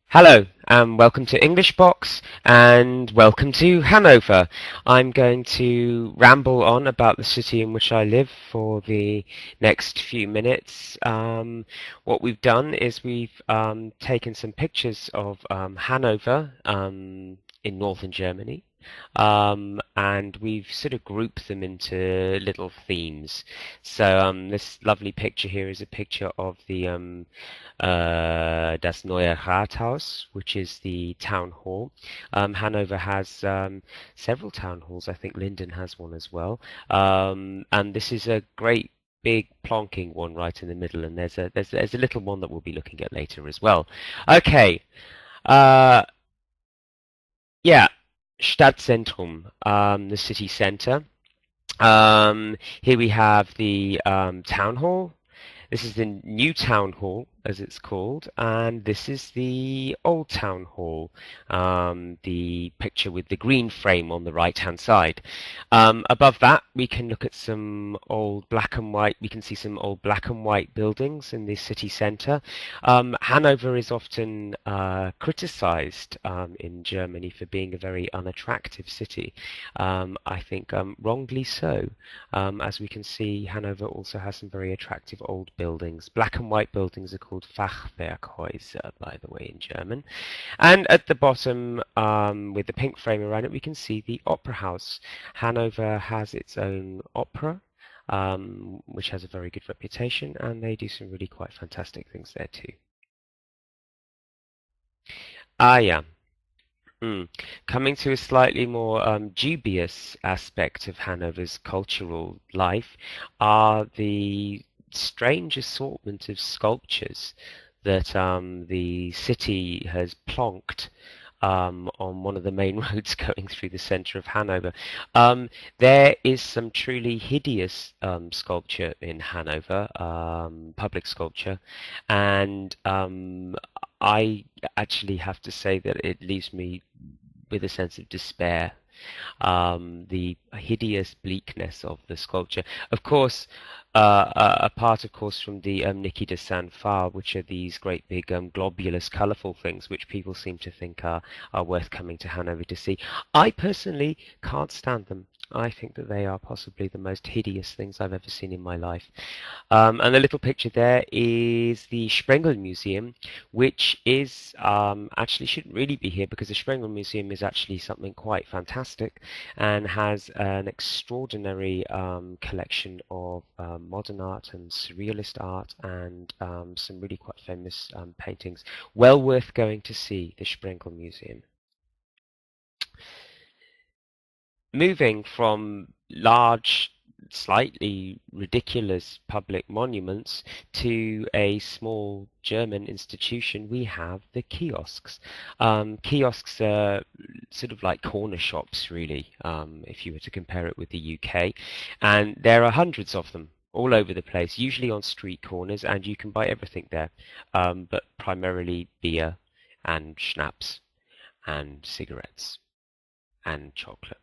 Hello, and welcome to Englishbox, and welcome to Hanover. I'm going to ramble on about the city in which I live for the next few minutes. What we've done is we've taken some pictures of Hanover in northern Germany. And we've sort of grouped them into little themes. So this lovely picture here is a picture of the das neue Rathaus, which is the town hall. Hanover has several town halls. I think Linden has one as well. And this is a great big plonking one right in the middle, and there's a little one that we'll be looking at later as well. Okay. Uh, yeah. Stadtzentrum, the city centre. Here we have the town hall. This is the new town hall, as it's called, and this is the old town hall, the picture with the green frame on the right-hand side. Above that, we can look at some old black and white, we can see some old black and white buildings in the city centre. Hanover is often criticised in Germany for being a very unattractive city. I think wrongly so. As we can see, Hanover also has some very attractive old buildings. Black and white buildings are called Fachwerkhäuser, by the way, in German. And at the bottom, with the pink frame around it, we can see the opera house. Hanover has its own opera, which has a very good reputation, and they do some really quite fantastic things there too. Ah, yeah. Coming to a slightly more dubious aspect of Hanover's cultural life are the strange assortment of sculptures that the city has plonked on one of the main roads going through the centre of Hanover. There is some truly hideous sculpture in Hanover, public sculpture, and I actually have to say that it leaves me with a sense of despair. The hideous bleakness of the sculpture. Of course, apart, of course, from the Niki de San Fa, which are these great big globulous, colourful things which people seem to think are worth coming to Hanover to see. I personally can't stand them. I think that they are possibly the most hideous things I've ever seen in my life. And the little picture there is the Sprengel Museum, which is actually shouldn't really be here because the Sprengel Museum is actually something quite fantastic and has an extraordinary collection of modern art and surrealist art and some really quite famous paintings. Well worth going to see the Sprengel Museum. Moving from large, slightly ridiculous public monuments to a small German institution, we have the kiosks. Kiosks are sort of like corner shops, really, if you were to compare it with the UK. And there are hundreds of them all over the place, usually on street corners, and you can buy everything there, but primarily beer and schnapps and cigarettes and chocolate.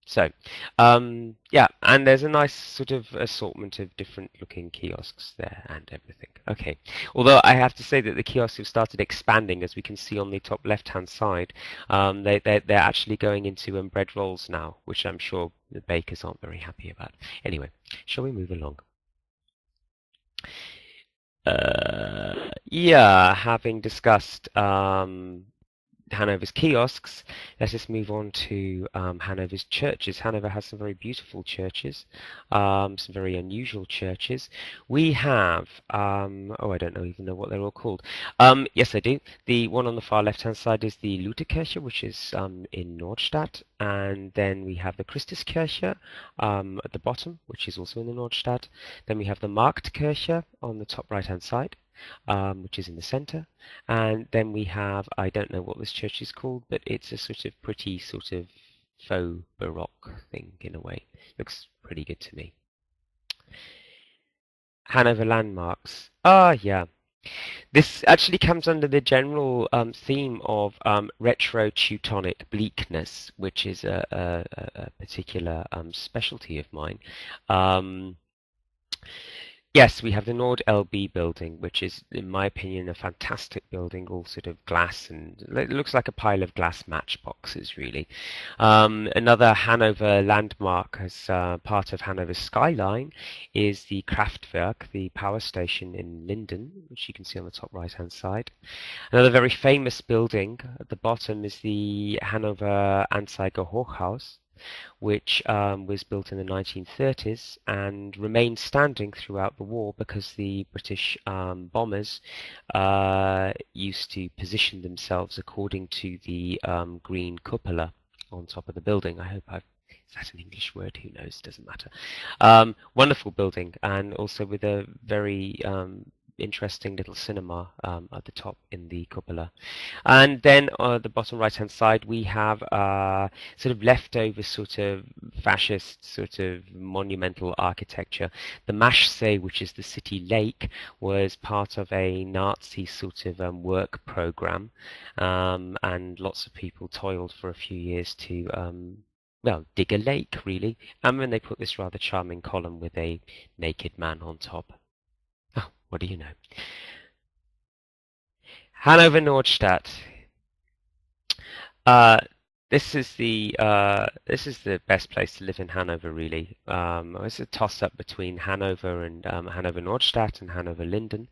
So, yeah, and there's a nice sort of assortment of different looking kiosks there and everything. Okay, although I have to say that the kiosks have started expanding, as we can see on the top left-hand side. They're actually going into bread rolls now, which I'm sure the bakers aren't very happy about. Anyway, shall we move along? Yeah, having discussed Hanover's kiosks, let us move on to Hanover's churches. Hanover has some very beautiful churches, some very unusual churches. We have, oh, I don't even know what they're all called. Yes, I do. The one on the far left-hand side is the Lutherkirche, which is in Nordstadt, and then we have the Christuskirche at the bottom, which is also in the Nordstadt. Then we have the Marktkirche on the top right-hand side, which is in the center, and then we have, I don't know what this church is called, but it's a sort of pretty sort of faux baroque thing in a way. Looks pretty good to me. Hanover landmarks. Ah, yeah. This actually comes under the general theme of retro-Teutonic bleakness, which is a particular specialty of mine. Yes, we have the Nord LB building, which is, in my opinion, a fantastic building, all sort of glass, and it looks like a pile of glass matchboxes, really. Another Hanover landmark as part of Hanover's skyline is the Kraftwerk, the power station in Linden, which you can see on the top right-hand side. Another very famous building at the bottom is the Hanover Anzeiger Hochhaus, which was built in the 1930s and remained standing throughout the war because the British bombers used to position themselves according to the green cupola on top of the building. I hope I've is that an English word? Who knows? Doesn't matter. Wonderful building, and also with a very interesting little cinema at the top in the cupola. And then on the bottom right hand side we have sort of leftover sort of fascist sort of monumental architecture. The Maschsee, which is the city lake, was part of a Nazi sort of work program, and lots of people toiled for a few years to well, dig a lake really, and then they put this rather charming column with a naked man on top. Oh, what do you know? Hanover Nordstadt. Uh, this is the best place to live in Hanover, really. It's a toss-up between Hanover and Hanover Nordstadt and Hanover Linden,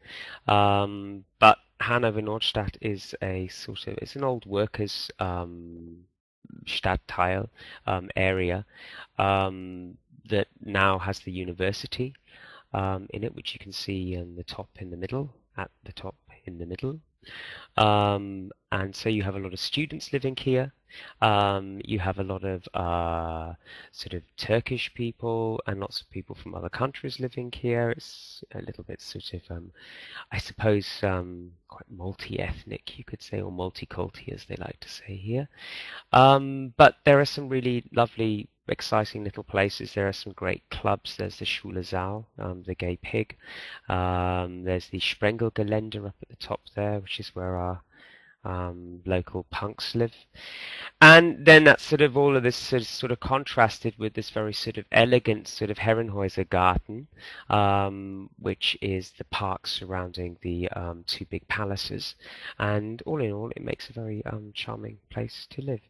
but Hanover Nordstadt is a sort of it's an old workers Stadtteil area that now has the university in it, which you can see in the top in the middle, at the top in the middle. And so you have a lot of students living here. You have a lot of sort of Turkish people and lots of people from other countries living here. It's a little bit sort of, I suppose, quite multi-ethnic, you could say, or multiculti, as they like to say here. But there are some really lovely, exciting little places. There are some great clubs. There's the Schwule Saal, the Gay Pig. There's the Sprengelgelände up at the top there, which is where our local punks live. And then that's sort of all of this sort of contrasted with this very sort of elegant sort of Herrenhäuser Garten, which is the park surrounding the two big palaces. And all in all, it makes a very charming place to live.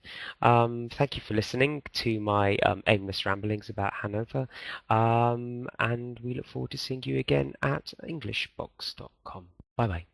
Thank you for listening to my aimless ramblings about Hanover, and we look forward to seeing you again at Englishbox.com. Bye bye.